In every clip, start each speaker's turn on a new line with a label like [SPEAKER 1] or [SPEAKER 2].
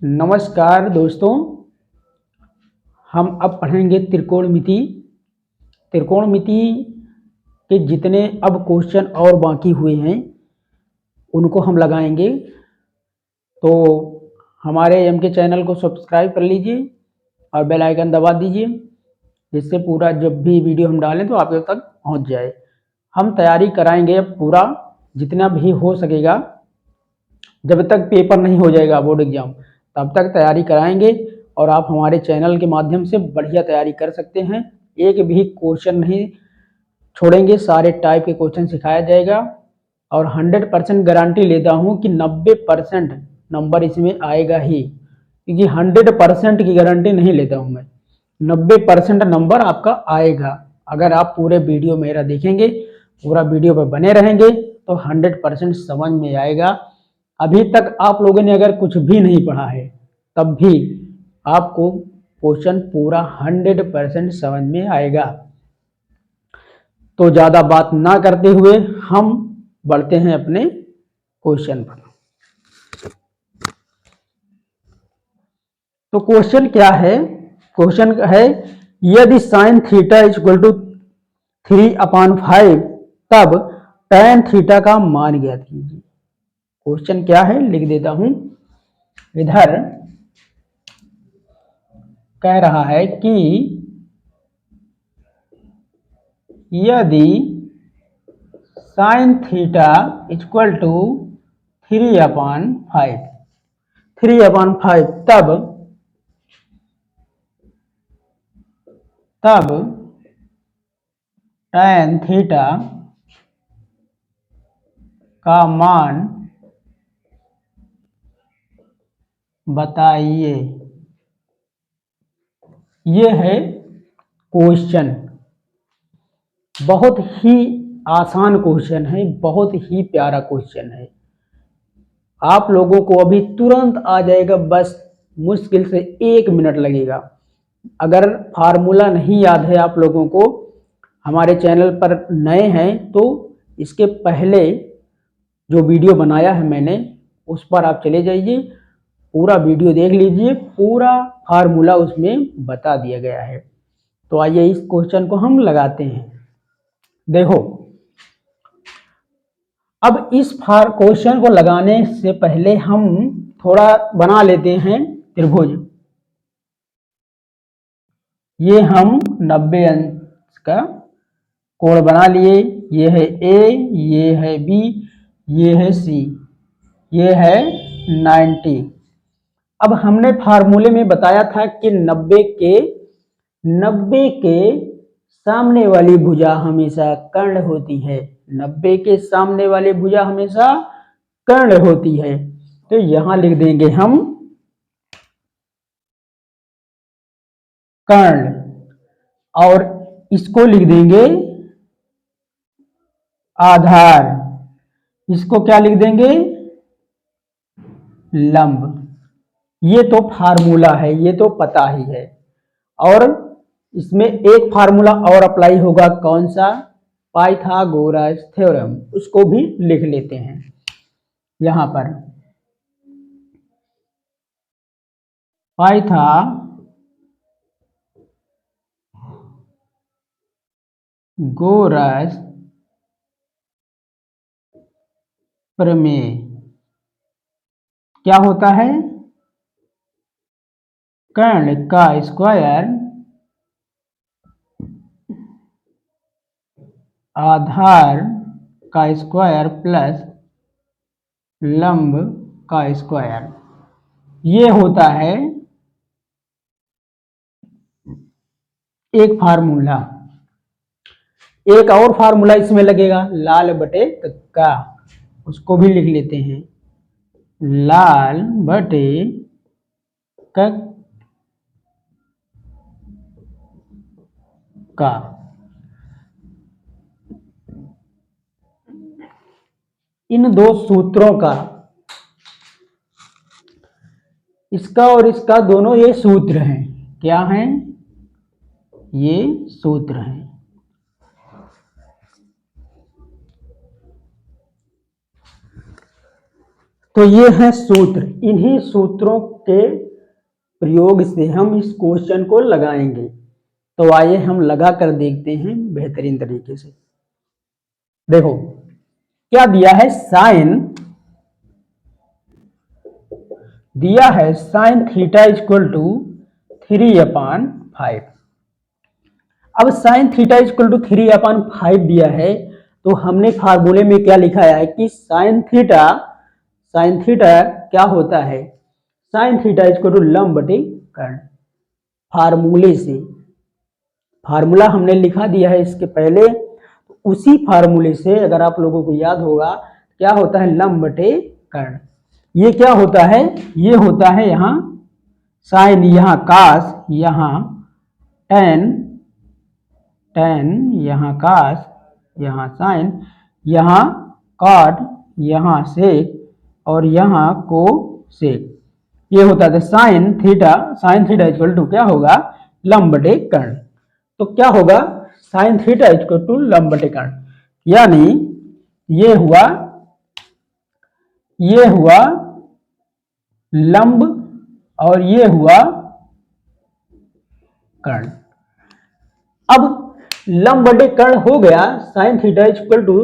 [SPEAKER 1] नमस्कार दोस्तों, हम अब पढ़ेंगे त्रिकोणमिति। त्रिकोणमिति के जितने अब क्वेश्चन और बाकी हुए हैं उनको हम लगाएंगे। तो हमारे एम के चैनल को सब्सक्राइब कर लीजिए और बेल आइकन दबा दीजिए, जिससे पूरा जब भी वीडियो हम डालें तो आपके तक पहुंच जाए। हम तैयारी कराएंगे अब पूरा जितना भी हो सकेगा। जब तक पेपर नहीं हो जाएगा बोर्ड एग्जाम तब तक तैयारी कराएंगे और आप हमारे चैनल के माध्यम से बढ़िया तैयारी कर सकते हैं। एक भी क्वेश्चन नहीं छोड़ेंगे, सारे टाइप के क्वेश्चन सिखाया जाएगा और 100% गारंटी लेता हूं कि 90% नंबर इसमें आएगा ही, क्योंकि 100% की गारंटी नहीं लेता हूं मैं। 90% नंबर आपका आएगा अगर आप पूरे वीडियो मेरा देखेंगे, पूरा वीडियो पर बने रहेंगे तो 100% समझ में आएगा। अभी तक आप लोगों ने अगर कुछ भी नहीं पढ़ा है तब भी आपको क्वेश्चन पूरा 100% समझ में आएगा। तो ज़्यादा बात ना करते हुए हम बढ़ते हैं अपने क्वेश्चन पर। तो क्वेश्चन क्या है? क्वेश्चन है यदि साइन थीटा इक्वल टू 3/5 तब tan थीटा का मान ज्ञात कीजिए। क्वेश्चन क्या है लिख देता हूं। इधर कह रहा है कि यदि साइन थीटा इक्वल टू 3/5 तब tan थीटा का मान बताइए। ये है क्वेश्चन। बहुत ही आसान क्वेश्चन है, बहुत ही प्यारा क्वेश्चन है। आप लोगों को अभी तुरंत आ जाएगा, बस मुश्किल से 1 मिनट लगेगा। अगर फार्मूला नहीं याद है आप लोगों को, हमारे चैनल पर नए हैं तो इसके पहले जो वीडियो बनाया है मैंने उस पर आप चले जाइए, पूरा वीडियो देख लीजिए, पूरा फार्मूला उसमें बता दिया गया है। तो आइए इस क्वेश्चन को हम लगाते हैं। देखो, अब इस क्वेश्चन को लगाने से पहले हम थोड़ा बना लेते हैं त्रिभुज। ये हम 90 अंश का कोण बना लिए। ये है ए, ये है बी, ये है सी, ये है 90। अब हमने फार्मूले में बताया था कि 90 के सामने वाली भुजा हमेशा कर्ण होती है। 90 के सामने वाली भुजा हमेशा कर्ण होती है। तो यहां लिख देंगे हम कर्ण, और इसको लिख देंगे आधार। इसको क्या लिख देंगे? लंब। ये तो फार्मूला है, ये तो पता ही है। और इसमें एक फार्मूला और अप्लाई होगा, कौन सा? Pythagoras theorem. उसको भी लिख लेते हैं यहां पर। पाइथागोरस प्रमेय क्या होता है? कर्ण का स्क्वायर आधार का स्क्वायर प्लस लंब का स्क्वायर, ये होता है एक फार्मूला। एक और फार्मूला इसमें लगेगा, लाल बटे का, उसको भी लिख लेते हैं। लाल बटे का इन दो सूत्रों का, इसका और इसका, दोनों ये सूत्र हैं। क्या हैं? ये सूत्र हैं। तो ये है सूत्र, इन्हीं सूत्रों के प्रयोग से हम इस क्वेश्चन को लगाएंगे। तो आइए हम लगा कर देखते हैं बेहतरीन तरीके से। देखो क्या दिया है, साइन थीटा इक्वल टू 3/5। अब साइन थीटा इक्वल टू 3/5 दिया है, तो हमने फार्मूले में क्या लिखा है कि साइन थीटा क्या होता है, साइन थीटा इक्वल टू लंब बटे कर्ण। फार्मूले से फार्मूला हमने लिखा दिया है इसके पहले, उसी फार्मूले से अगर आप लोगों को याद होगा क्या होता है, लंब बटे कर्ण। ये क्या होता है, ये होता है यहाँ साइन, यहाँ कास, यहाँ टेन, यहाँ कास, यहाँ साइन, यहाँ कॉट, यहाँ सेक और यहाँ कोसेक। ये होता है साइन थीटा इक्वल टू क्या होगा, लंब बटे कर्ण। तो क्या होगा, साइन थीटा इक्वल टू लंब बटे कर्ण, यानी ये हुआ लंब और ये हुआ कर्ण। अब लंब बटे कर्ण हो गया, साइन थीटा इक्वल टू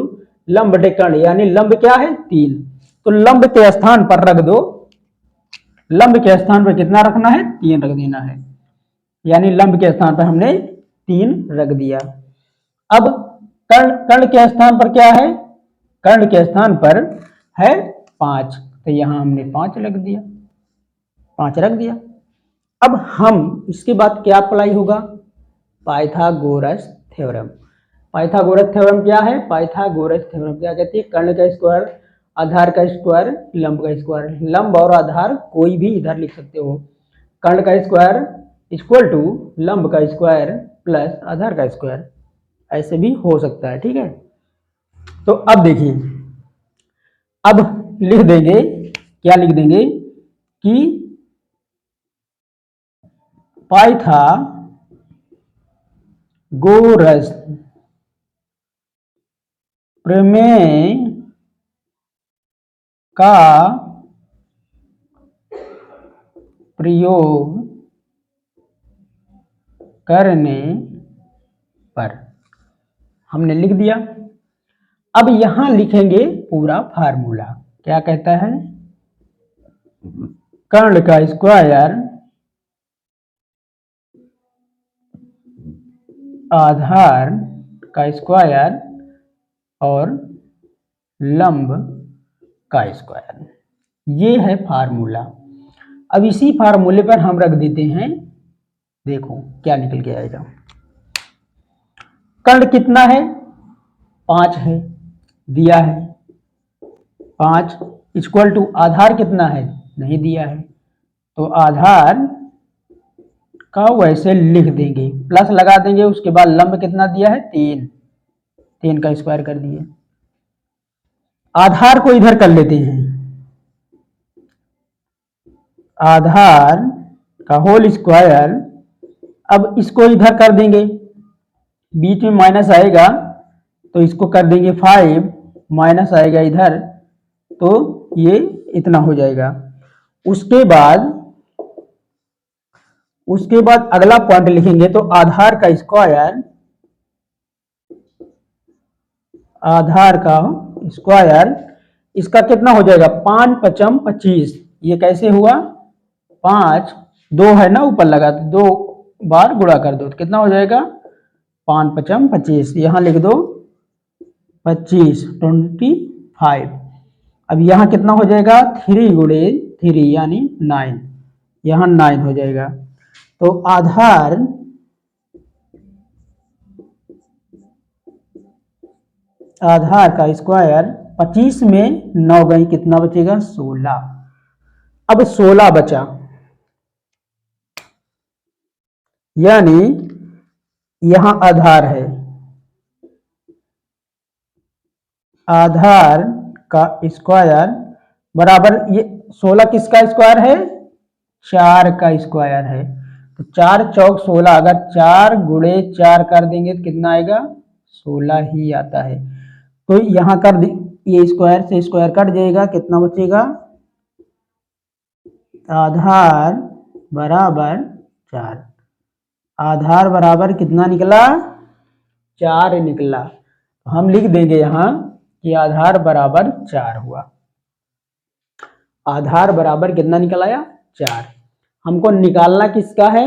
[SPEAKER 1] लंब बटे कर्ण, यानी लंब क्या है 3। तो लंब के स्थान पर रख दो, लंब के स्थान पर कितना रखना है, 3 रख देना है, यानी लंब के स्थान पर हमने 3 रख दिया। अब कर्ण के स्थान पर क्या है, कर्ण के स्थान पर है 5, तो यहां हमने 5 रख दिया। अब हम इसके बाद क्या अप्लाई होगा, पाइथागोरस थ्योरम। पाइथागोरस थ्योरम क्या है, पाइथागोरस थ्योरम क्या कहती है, कर्ण का स्क्वायर, आधार का स्क्वायर, लंब का स्क्वायर। लंब और आधार कोई भी इधर लिख सकते हो, कर्ण का स्क्वायर इक्वल टू लंब का स्क्वायर प्लस आधार का स्क्वायर, ऐसे भी हो सकता है, ठीक है। तो अब देखिए, अब लिख देंगे, क्या लिख देंगे कि पाइथागोरस प्रमेय का प्रयोग करने पर, हमने लिख दिया। अब यहां लिखेंगे पूरा फार्मूला, क्या कहता है, कर्ण का स्क्वायर आधार का स्क्वायर और लंब का स्क्वायर, ये है फार्मूला। अब इसी फार्मूले पर हम रख देते हैं, देखो क्या निकल के आएगा। कर्ण कितना है, 5 है, दिया है 5, इक्वल टू आधार कितना है, नहीं दिया है, तो आधार का वैसे लिख देंगे, प्लस लगा देंगे, उसके बाद लंब कितना दिया है 3 का स्क्वायर कर दिए। आधार को इधर कर लेते हैं, आधार का होल स्क्वायर, अब इसको इधर कर देंगे, बीच में माइनस आएगा तो इसको कर देंगे 5, माइनस आएगा इधर तो ये इतना हो जाएगा। उसके बाद अगला पॉइंट लिखेंगे, तो आधार का स्क्वायर इसका कितना हो जाएगा, 5 5 25, ये कैसे हुआ, 5 2 है ना ऊपर लगा, तो 2 बार गुणा कर दो तो कितना हो जाएगा, 5 5 25, यहां लिख दो 25 25। अब यहां कितना हो जाएगा, 3 गुणे 3 यानी 9, यहां 9 हो जाएगा। तो आधार का स्क्वायर 25 में 9 गई, कितना बचेगा 16। अब 16 बचा, यानी यहां आधार है, आधार का स्क्वायर बराबर, ये 16 किसका स्क्वायर है, 4 का स्क्वायर है, तो 4 चौक 16, अगर 4 गुणे 4 कर देंगे तो कितना आएगा, 16 ही आता है। तो यहां कर दे, ये स्क्वायर से स्क्वायर कट जाएगा, कितना बचेगा आधार बराबर 4। आधार बराबर कितना निकला? 4 निकला। हम लिख देंगे यहाँ कि आधार बराबर 4 हुआ। आधार बराबर कितना निकल आया? 4। हमको निकालना किसका है?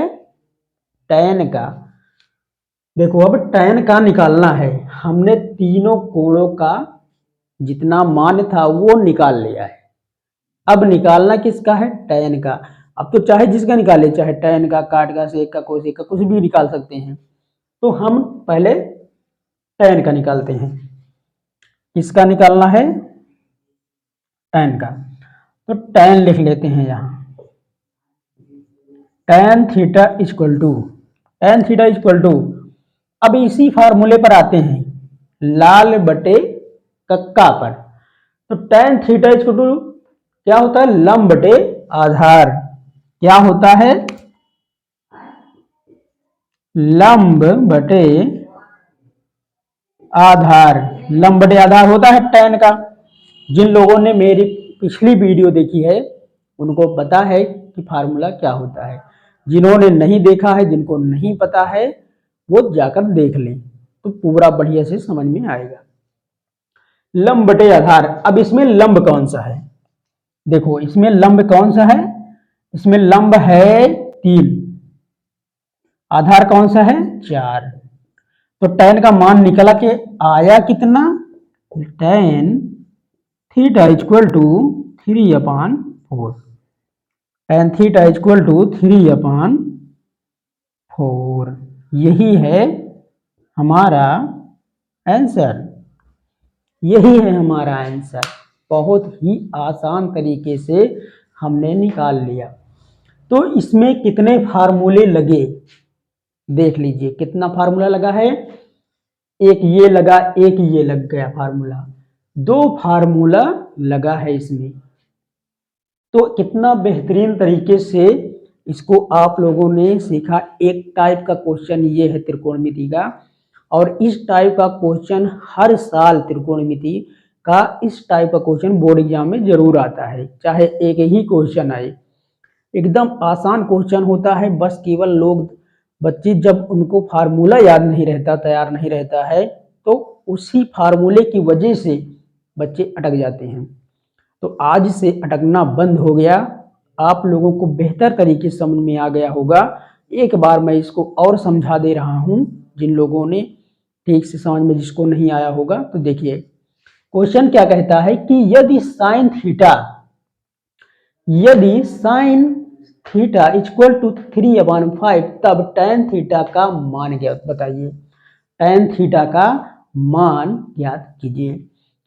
[SPEAKER 1] tan का। देखो अब tan का निकालना है। हमने तीनों कोणों का जितना मान था वो निकाल लिया है। अब निकालना किसका है? tan का। अब तो चाहे जिसका निकाले, चाहे tan का, काट का, सेक का, कोसेक का, कुछ भी निकाल सकते हैं। तो हम पहले tan का निकालते हैं। किसका निकालना है? tan का। तो tan लिख लेते हैं यहाँ। tan थीटा इक्वल टू अब इसी फार्मूले पर आते हैं, लाल बटे कक्का पर। तो tan थीटा इक्वल टू क्या होता है? लंब बटे आधार। क्या होता है? लंब बटे आधार। लंब बटे आधार होता है tan का। जिन लोगों ने मेरी पिछली वीडियो देखी है उनको पता है कि फार्मूला क्या होता है। जिन्होंने नहीं देखा है, जिनको नहीं पता है, वो जाकर देख लें तो पूरा बढ़िया से समझ में आएगा। लंब बटे आधार। अब इसमें लंब कौन सा है? देखो इसमें लंब कौन सा है? इसमें लंब है 3, आधार कौन सा है? 4। तो tan का मान निकला के आया कितना? tan theta equal to 3/4। tan theta equal to 3/4। यही है हमारा आंसर। यही है हमारा आंसर। बहुत ही आसान तरीके से हमने निकाल लिया। तो इसमें कितने फार्मूले लगे देख लीजिए। कितना फार्मूला लगा है? एक ये लगा, एक ये लग गया फार्मूला। 2 फार्मूला लगा है इसमें। तो कितना बेहतरीन तरीके से इसको आप लोगों ने सीखा। एक टाइप का क्वेश्चन ये है त्रिकोणमिति का, और इस टाइप का क्वेश्चन हर साल त्रिकोणमिति का इस टाइप का क्वेश्चन बोर्ड एग्जाम में जरूर आता है। चाहे एक ही क्वेश्चन आए, एकदम आसान क्वेश्चन होता है। बस केवल लोग बच्चे जब उनको फार्मूला याद नहीं रहता, तैयार नहीं रहता है, तो उसी फार्मूले की वजह से बच्चे अटक जाते हैं। तो आज से अटकना बंद हो गया। आप लोगों को बेहतर तरीके से समझ में आ गया होगा। एक बार मैं इसको और समझा दे रहा हूं, जिन लोगों ने ठीक से समझ में जिसको नहीं आया होगा तो देखिए। क्वेश्चन क्या कहता है कि यदि साइन थीटा इक्वल टू 3/5 तब tan थीटा का मान ज्ञात बताइए। tan थीटा का मान ज्ञात कीजिए।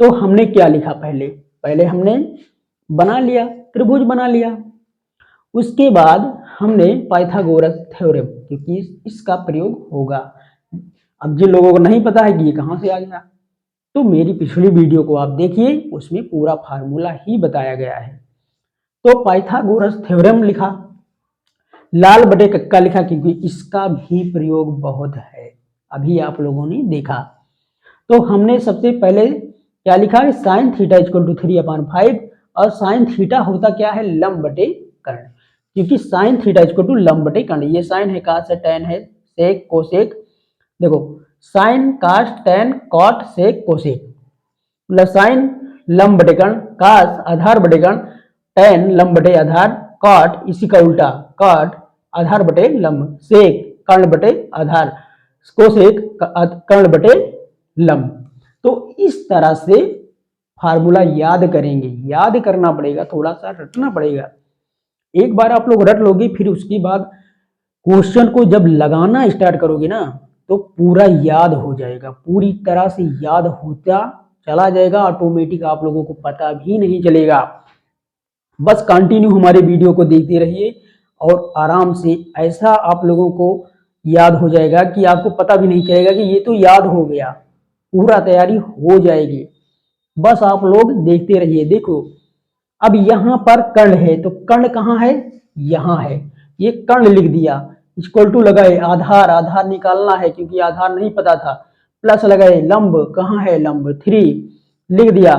[SPEAKER 1] तो हमने क्या लिखा? पहले हमने बना लिया, त्रिभुज बना लिया। उसके बाद हमने पाइथागोरस थ्योरम, क्योंकि इसका प्रयोग होगा। अब जिन लोगों को नहीं पता है कि ये कहां से आ गया, तो मेरी पिछली वीडियो को आप देखिए, उसमें पूरा फार्मूला ही बताया गया है। तो पाइथागोरस थ्योरम लिखा, लाल बटे कक्का लिखा, क्योंकि इसका भी प्रयोग बहुत है, अभी आप लोगों ने देखा। तो हमने सबसे पहले क्या लिखा है? Sine theta equal to 3/5। और साइन थीटा होता क्या है? लंब बटे कर्ण, क्योंकि साइन थीटा इक्वल टू लंब बटे कर्ण। ये साइन है, कास है, टैन है, सेक, कोसेक। देखो साइन, कास, टैन, कॉट, सेक, कोसेक। मतलब साइन लंब बटे कर्ण, कास आधार बटे कर्ण, टैन लंब बटे आधार, कॉट इसी का उल्टा, कॉट आधार बटे लंब, सेक कर्ण बटे आधार, कोसेक कर्ण बटे लंब। तो इस तरह से फार्मूला याद करेंगे। याद करना पड़ेगा, थोड़ा सा रटना पड़ेगा। एक बार आप लोग रट लोगे, फिर उसके बाद क्वेश्चन को जब लगाना स्टार्ट करोगे ना, तो पूरा याद हो जाएगा, पूरी तरह से याद होता चला जाएगा। ऑटोमेटिक आप लोगों को पता भी नहीं चलेगा। बस कंटिन्यू हमारे वीडियो को देखते रहिए और आराम से ऐसा आप लोगों को याद हो जाएगा कि आपको पता भी नहीं चलेगा कि ये तो याद हो गया। पूरा तैयारी हो जाएगी। बस आप लोग देखते रहिए। देखो अब यहाँ पर कर्ण है, तो कर्ण कहाँ है? यहाँ है। ये कर्ण लिख दिया, इक्वल टू लगाए, आधार निकालना है क्योंकि आधार नहीं पता था, प्लस लगाए, लंब कहाँ है? लंब 3 लिख दिया,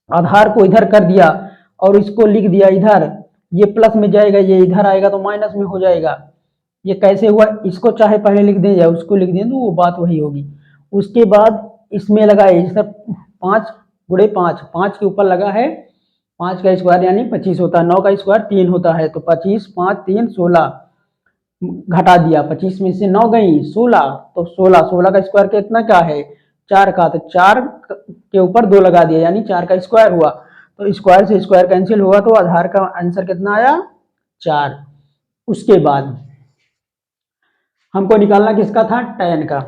[SPEAKER 1] आधार को इधर कर दिया और इसको लिख दिया इधर, ये प्लस में जाएगा, ये इधर आएगा तो माइनस में हो जाएगा। ये कैसे हुआ, इसको चाहे पहले लिख दें या उसको लिख दें तो वो बात वही होगी। उसके बाद इसमें लगाए जैसे 5 × 5, 5 के ऊपर लगा है 5 का स्क्वायर यानी 25 होता है, 9 का स्क्वायर 3 होता है, तो 25 5 3 16 घटा दिया, 25 में से 9 गई 16, तो 16 16 का स्क्वायर कितना क्या है 4 का, तो 4 के ऊपर 2 लगा दिया यानी 4 का स्क्वायर हुआ, तो स्क्वायर से स्क्वायर कैंसिल हुआ, तो आधार का आंसर कितना आया 4। उसके बाद हमको निकालना किसका था, tan का।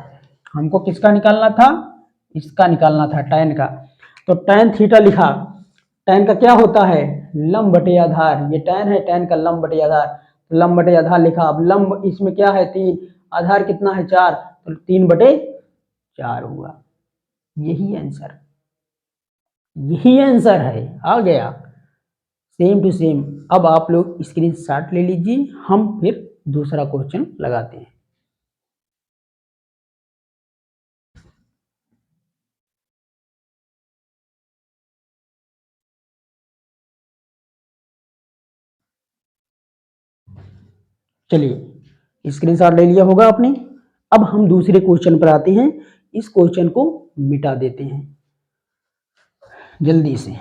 [SPEAKER 1] हमको किसका निकालना था, इसका निकालना था tan का। तो tan थीटा लिखा, tan का क्या होता है लंब बटे आधार, ये tan है, tan का लंब बटे आधार, लंब बटे आधार लिखा। अब लंब इसमें क्या है 3, आधार कितना है 4, तो 3/4 हुआ। यही आंसर, यही आंसर है, आ गया सेम टू सेम। अब आप लोग स्क्रीनशॉट ले लीजिए, हम फिर दूसरा क्वेश्चन लगाते हैं। चलिए स्क्रीनशॉट ले लिया होगा आपने। अब हम दूसरे क्वेश्चन पर आते हैं, इस क्वेश्चन को मिटा देते हैं जल्दी से।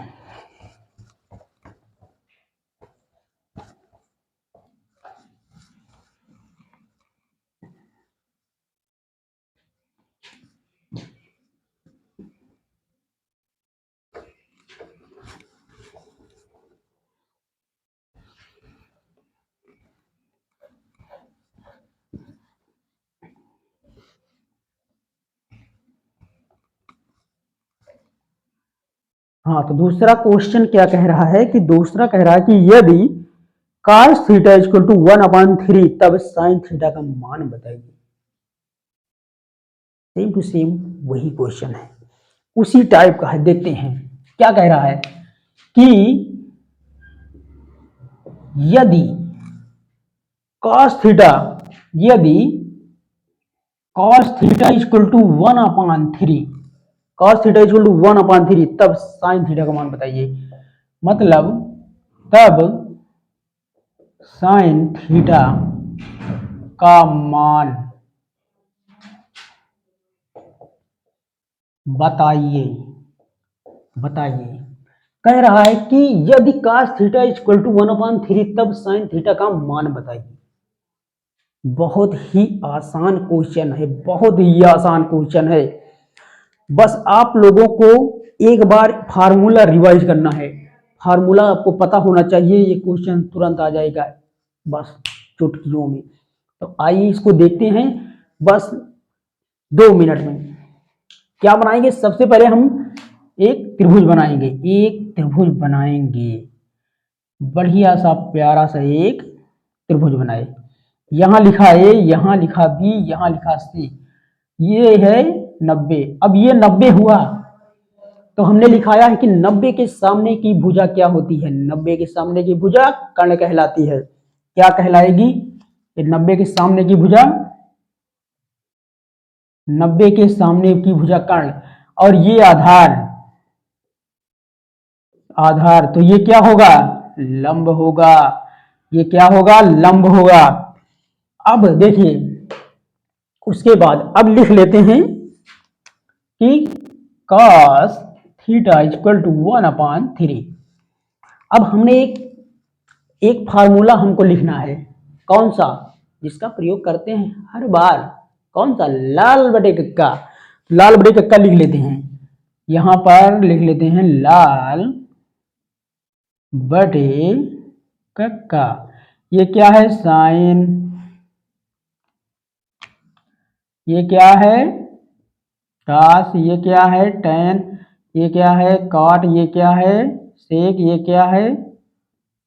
[SPEAKER 1] हाँ, तो दूसरा क्वेश्चन क्या कह रहा है कि दूसरा कह रहा है कि यदि cos थीटा इक्वल टू 1/3 तब sin थीटा का मान बताइए। सेम टू सेम वही क्वेश्चन है, उसी टाइप का है। देखते हैं क्या कह रहा है कि यदि cos थीटा, यदि cos theta equal to 1/3, cos theta equal to 1/3 तब sin थीटा का मान बताइए। मतलब तब sin थीटा का मान बताइए। बताइए कह रहा है कि यदि cos थीटा इक्वल टू 1/3 तब sin थीटा का मान बताइए। बहुत ही आसान क्वेश्चन है, बहुत ही आसान क्वेश्चन है। बस आप लोगों को एक बार फार्मूला रिवाइज करना है, फार्मूला आपको पता होना चाहिए, ये क्वेश्चन तुरंत आ जाएगा बस चुटकियों में। तो आइए इसको देखते हैं बस 2 मिनट में। क्या बनाएंगे, सबसे पहले हम एक त्रिभुज बनाएंगे, एक त्रिभुज बनाएंगे, बढ़िया सा प्यारा सा एक त्रिभुज बनाए। यहां लिखा ए, यहां लिखा बी, यहां लिखा सी, ये है 90। अब ये 90 हुआ तो हमने लिखाया है कि 90 के सामने की भुजा क्या होती है, 90 के सामने की भुजा कर्ण कहलाती है। क्या कहलाएगी, 90 के सामने की भुजा, 90 के सामने की भुजा कर्ण, और ये आधार, आधार तो ये क्या होगा लंब होगा, ये क्या होगा लंब होगा। अब देखिए उसके बाद अब लिख लेते हैं कि cos थीटा इक्वल टू 1/3। अब हमने एक फार्मूला हमको लिखना है, कौन सा, जिसका प्रयोग करते हैं हर बार, कौन सा, लाल बटे कक्का। लाल बटे कक्का लिख लेते हैं, यहां पर लिख लेते हैं लाल बटे कक्का। ये क्या है साइन, ये क्या है कास, ये क्या है टैन, ये क्या है कॉट, ये क्या है सेक, ये क्या है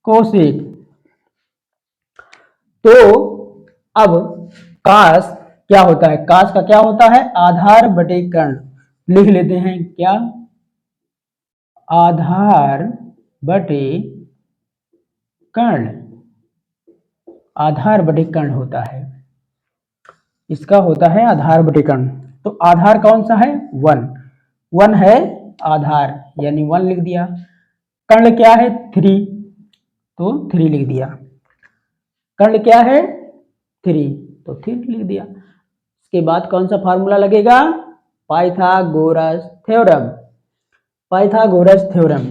[SPEAKER 1] कोसेक। तो अब कास क्या होता है, कास का क्या होता है आधार बटे कर्ण। लिख लेते हैं क्या, आधार बटे कर्ण, आधार बटे कर्ण होता है, इसका होता है आधार बटे कर्ण। तो आधार कौन सा है 1, 1 है आधार यानी 1 लिख दिया। कर्ण क्या है 3, तो 3 लिख दिया। कर्ण क्या है 3, तो 3 लिख दिया। इसके बाद कौन सा फार्मूला लगेगा, पाइथागोरस थ्योरम। पाइथागोरस थ्योरम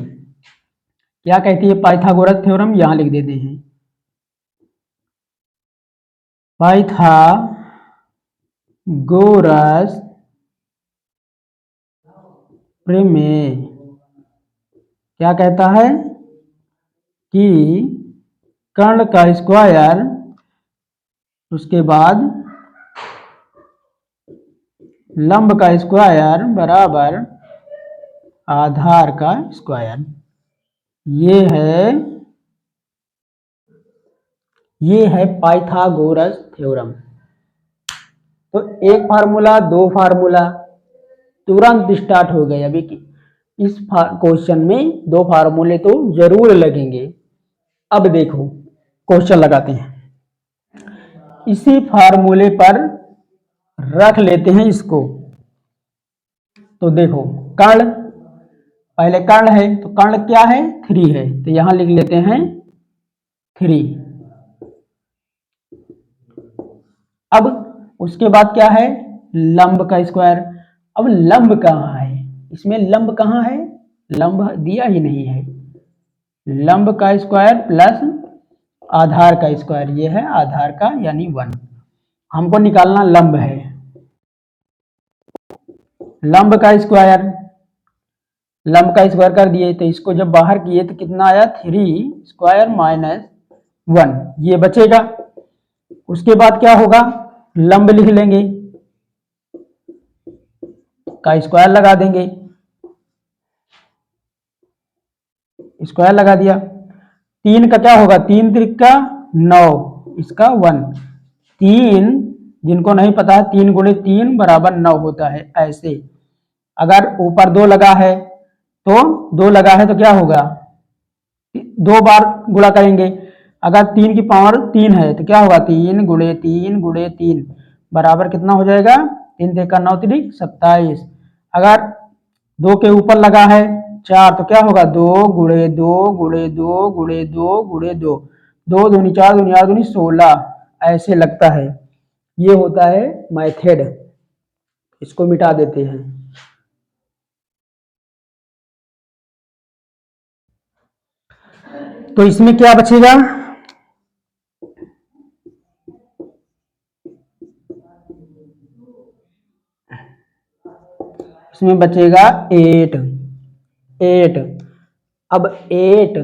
[SPEAKER 1] क्या कहती है, पाइथागोरस थ्योरम यहां लिख देते हैं। पाइथागोरस प्रमेय क्या कहता है कि कर्ण का स्क्वायर, उसके बाद लंब का स्क्वायर बराबर आधार का स्क्वायर। ये है पाइथागोरस थ्योरम। तो एक फार्मूला, दो फार्मूला तुरंत स्टार्ट हो गए। अभी इस क्वेश्चन में दो फार्मूले तो जरूर लगेंगे। अब देखो क्वेश्चन लगाते हैं, इसी फार्मूले पर रख लेते हैं इसको। तो देखो कर्ण, पहले कर्ण है तो कर्ण क्या है 3 है, तो यहां लिख लेते हैं 3। अब उसके बाद क्या है, लंब का स्क्वायर। अब लंब कहाँ है, इसमें लंब कहाँ है, लंब दिया ही नहीं है। लंब का स्क्वायर प्लस आधार का स्क्वायर, ये है आधार का यानी 1। हमको निकालना लंब है। लंब का स्क्वायर, लंब का स्क्वायर कर दिए तो इसको जब बाहर किए तो कितना आया 3 स्क्वायर माइनस 1, ये बचेगा। उसके बाद क्या होगा, लंब लिख लेंगे, का स्क्वायर लगा देंगे, स्क्वायर लगा दिया। 3 का क्या होगा, 3 त्रिका 9, इसका 1। 3 जिनको नहीं पता है 3 गुणे 3 बराबर 9 होता है। ऐसे अगर ऊपर 2 लगा है तो 2 लगा है तो क्या होगा, 2 बार गुणा करेंगे। अगर 3 की पावर 3 है तो क्या होगा, 3 गुणे 3 गुणे 3 बराबर कितना हो जाएगा, 3 त्रिका 9 त्रिक 27। अगर 2 के ऊपर लगा है 4 तो क्या होगा, 2 गुणे 2 गुणे 2 गुणे 2 गुणे 2, 2 दूनी 4 दूनी 8 दूनी 16, ऐसे लगता है। ये होता है मेथड, इसको मिटा देते हैं। तो इसमें क्या बचेगा, इसमें बचेगा 8। 8, अब 8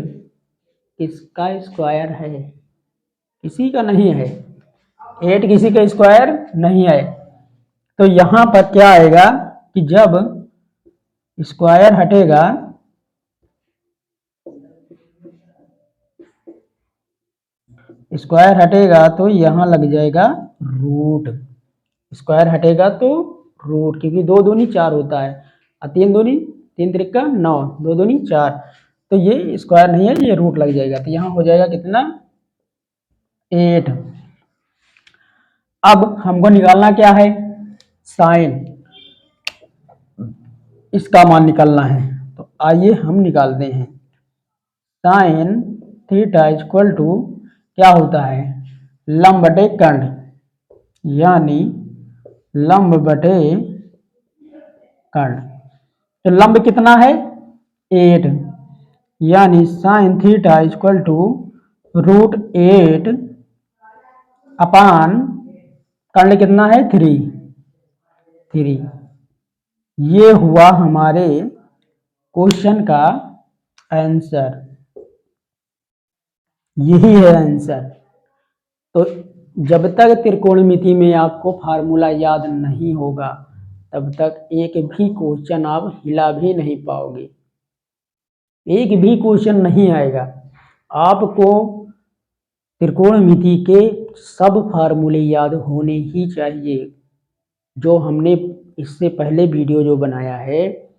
[SPEAKER 1] किसका स्क्वायर है, किसी का नहीं है। 8 किसी का स्क्वायर नहीं है। तो यहां पर क्या आएगा कि जब स्क्वायर हटेगा, स्क्वायर हटेगा तो यहां लग जाएगा रूट। स्क्वायर हटेगा तो रूट, क्योंकि 2 दूनी 4 होता है और 3 दूनी 3 त्रिका 9, 2 दूनी 4, तो ये स्क्वायर नहीं है, ये रूट लग जाएगा। तो यहां हो जाएगा कितना 8। अब हमको निकालना क्या है, साइन, इसका मान निकालना है। तो आइए हम निकालते हैं। साइन थीटा इक्वल टू क्या होता है, लंब बटे कर्ण, यानी लंब बटे कर्ण। तो लंब कितना है 8, यानी साइन थीटा इक्वल टू √8 अपान कर्ण कितना है 3। ये हुआ हमारे क्वेश्चन का आंसर, यही है आंसर। तो जब तक त्रिकोणमिति में आपको फार्मूला याद नहीं होगा तब तक एक भी क्वेश्चन आप हिला भी नहीं पाओगे, एक भी क्वेश्चन नहीं आएगा। आपको त्रिकोणमिति के सब फार्मूले याद होने ही चाहिए। जो हमने इससे पहले वीडियो जो बनाया है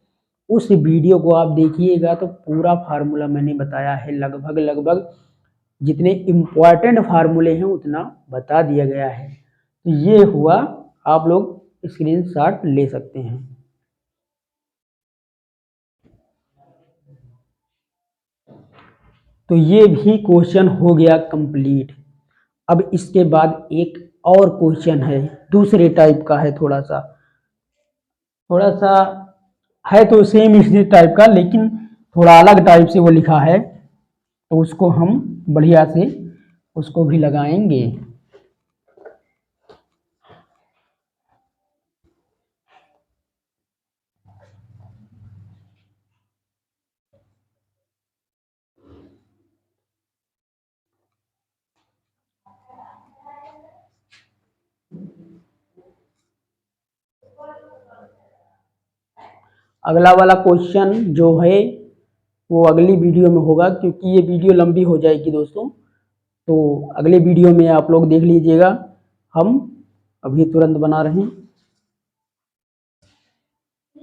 [SPEAKER 1] उस वीडियो को आप देखिएगा तो पूरा फार्मूला मैंने बताया है, लगभग लगभग जितने इम्पॉर्टेंट फार्मूले हैं उतना बता दिया गया है। तो ये हुआ, आप लोग स्क्रीनशॉट ले सकते हैं। तो ये भी क्वेश्चन हो गया कंप्लीट। अब इसके बाद एक और क्वेश्चन है, दूसरे टाइप का है, थोड़ा सा है तो सेम इसी टाइप का, लेकिन थोड़ा अलग टाइप से वो लिखा है, तो उसको हम बढ़िया से उसको भी लगाएंगे। अगला वाला क्वेश्चन जो है वो अगली वीडियो में होगा, क्योंकि ये वीडियो लंबी हो जाएगी दोस्तों। तो अगले वीडियो में आप लोग देख लीजिएगा, हम अभी तुरंत बना रहे हैं।